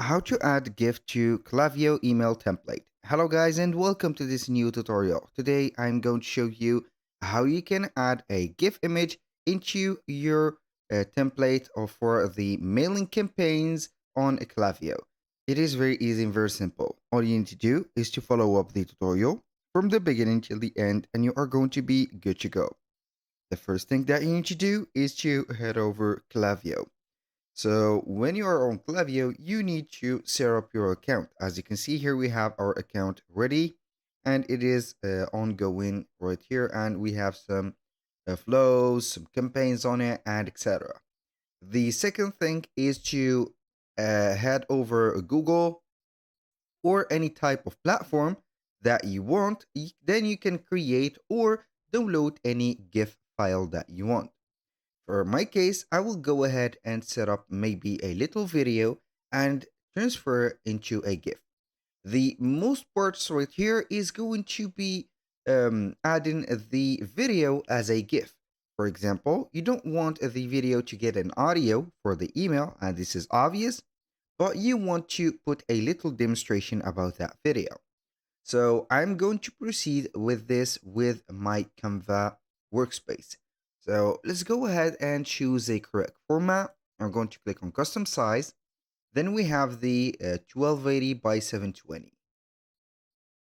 How to add GIF to Klaviyo email template. Hello guys and welcome to this new tutorial. Today I'm going to show you how you can add a GIF image into your template or for the mailing campaigns on Klaviyo. It is very easy and very simple. All you need to do is to follow up the tutorial from the beginning till the end and you are going to be good to go. The first thing that you need to do is to head over Klaviyo. So when you are on Klaviyo, you need to set up your account. As you can see here, we have our account ready and it is ongoing right here. And we have some flows, some campaigns on it and etc. The second thing is to head over Google or any type of platform that you want. Then you can create or download any GIF file that you want. For my case, I will go ahead and set up maybe a little video and transfer into a GIF. The most parts right here is going to be adding the video as a GIF. For example, you don't want the video to get an audio for the email, and this is obvious, but you want to put a little demonstration about that video. So I'm going to proceed with this with my Canva workspace. So let's go ahead and choose a correct format. I'm going to click on custom size. Then we have the 1280 by 720.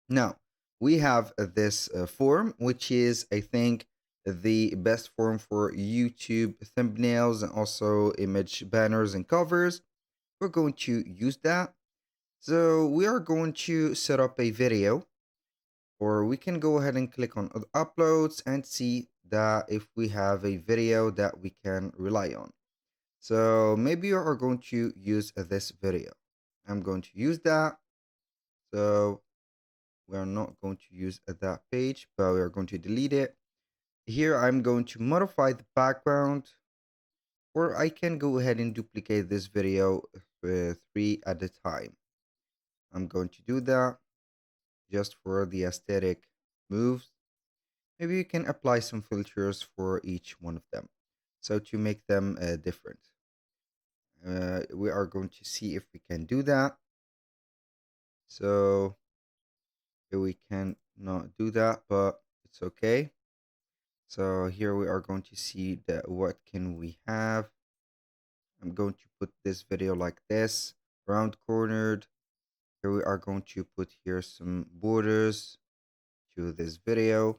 Now we have this form, which is, I think, the best form for YouTube thumbnails and also image banners and covers. We're going to use that. So we are going to set up a video, or we can go ahead and click on uploads and see that if we have a video that we can rely on. So maybe you are going to use this video. I'm going to use that. So we are not going to use that page, but we are going to delete it. Here I'm going to modify the background, or I can go ahead and duplicate this video three at a time. I'm going to do that just for the aesthetic moves. Maybe you can apply some filters for each one of them. So to make them different. We are going to see if we can do that. So here we can not do that, but it's okay. So here we are going to see that what can we have. I'm going to put this video like this, round cornered. Here we are going to put here some borders to this video.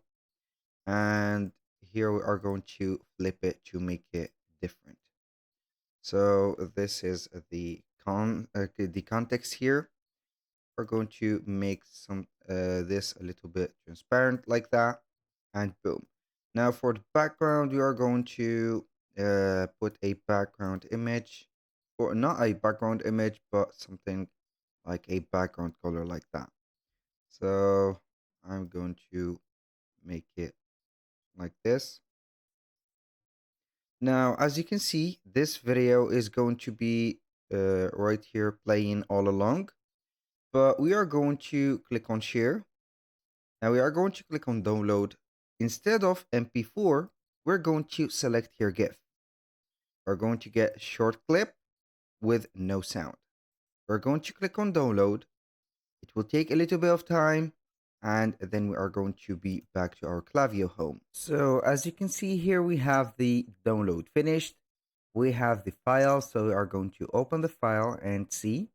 And here we are going to flip it to make it different. So this is the context here. We're going to make some this a little bit transparent like that, and boom. Now for the background, we are going to put a background image, or not a background image, but something like a background color like that. So I'm going to make it like this. Now, as you can see, this video is going to be right here playing all along, but we are going to click on share. Now we are going to click on download. Instead of MP4, we're going to select here GIF. We're going to get short clip with no sound. We're going to click on download. It will take a little bit of time, and then we are going to be back to our Klaviyo home. So as you can see here, we have the download finished. We have the file, so we are going to open the file and see.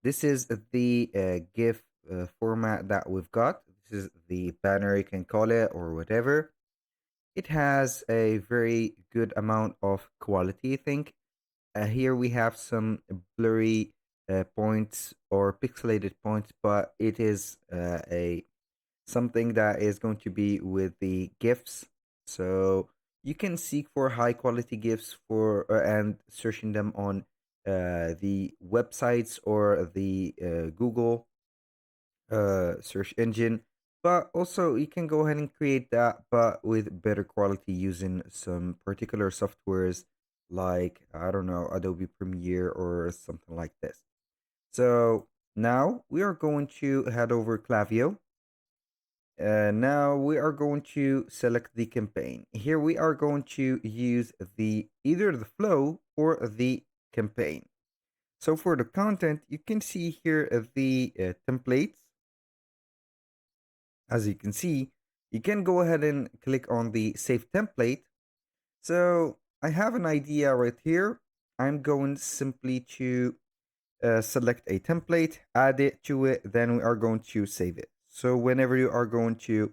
This is the GIF format that we've got. This is the banner, you can call it, or whatever. It has a very good amount of quality, I think. Here we have some blurry points or pixelated points, but it is a something that is going to be with the GIFs. So you can seek for high quality GIFs for and searching them on the websites or the Google search engine. But also you can go ahead and create that, but with better quality using some particular softwares like, I don't know, Adobe Premiere or something like this. So now we are going to head over Klaviyo. Now we are going to select the campaign. Here we are going to use the either the flow or the campaign. So for the content, you can see here the templates. As you can see, you can go ahead and click on the save template. So I have an idea right here. I'm going simply to select a template, add it to it, then we are going to save it. So whenever you are going to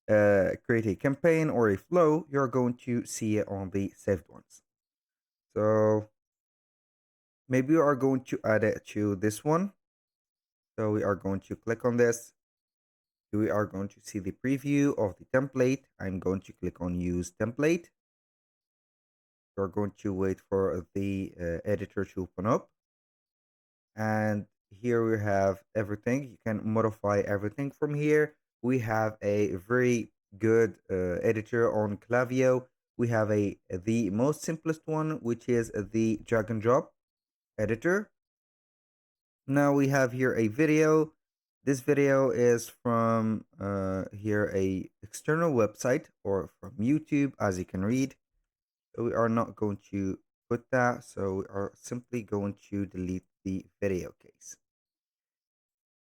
create a campaign or a flow, you're going to see it on the saved ones. So maybe we are going to add it to this one. So we are going to click on this. We are going to see the preview of the template. I'm going to click on use template. We're going to wait for the editor to open up. And here we have everything. You can modify everything from here. We have a very good editor on Klaviyo. We have the most simplest one, which is the drag and drop editor. Now we have here a video. This video is from here a external website or from YouTube, as you can read. So we are not going to put that. So we are simply going to delete the video case.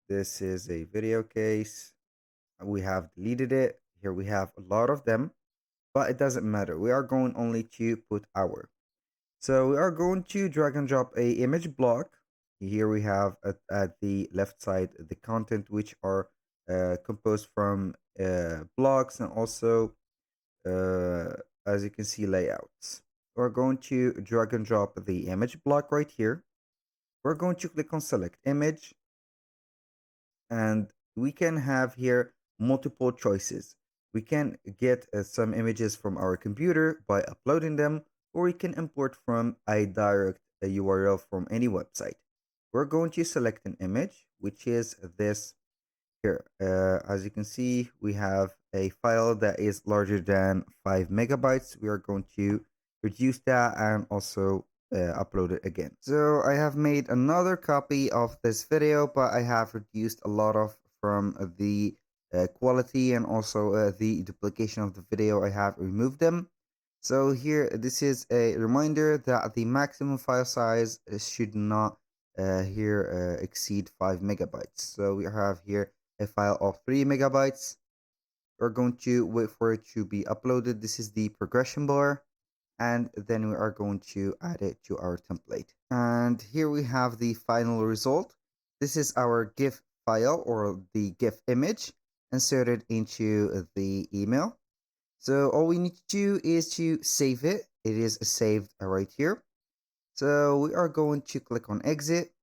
This is a video case. We have deleted it. Here we have a lot of them, but it doesn't matter. We are going only to put our. So we are going to drag and drop a image block. Here we have at the left side the content which are composed from blocks and also as you can see layouts. We're going to drag and drop the image block right here. We're going to click on select image and we can have here multiple choices. We can get some images from our computer by uploading them, or we can import from a direct URL from any website. We're going to select an image, which is this here. As you can see, we have a file that is larger than 5 megabytes. We are going to reduce that and also upload it again. So I have made another copy of this video, but I have reduced a lot of from the quality and also the duplication of the video. I have removed them. So here, this is a reminder that the maximum file size should not exceed 5 megabytes. So we have here a file of 3 megabytes. We're going to wait for it to be uploaded. This is the progression bar. And then we are going to add it to our template. And here we have the final result. This is our GIF file or the GIF image inserted into the email. So all we need to do is to save it. It is saved right here. So we are going to click on exit.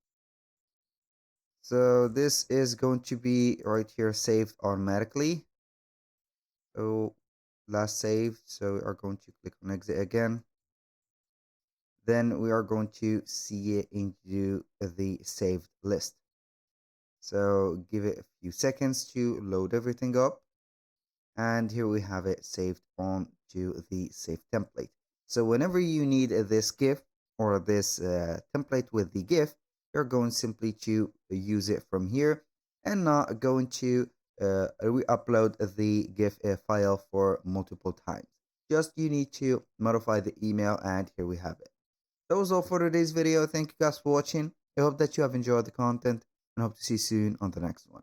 So this is going to be right here saved automatically. So last saved. So we are going to click on exit again. Then we are going to see it into the saved list. So give it a few seconds to load everything up. And here we have it saved onto the save template. So whenever you need this GIF or this template with the GIF, you're going simply to use it from here and not going to re-upload the GIF file for multiple times. Just you need to modify the email and here we have it. That was all for today's video. Thank you guys for watching. I hope that you have enjoyed the content and hope to see you soon on the next one.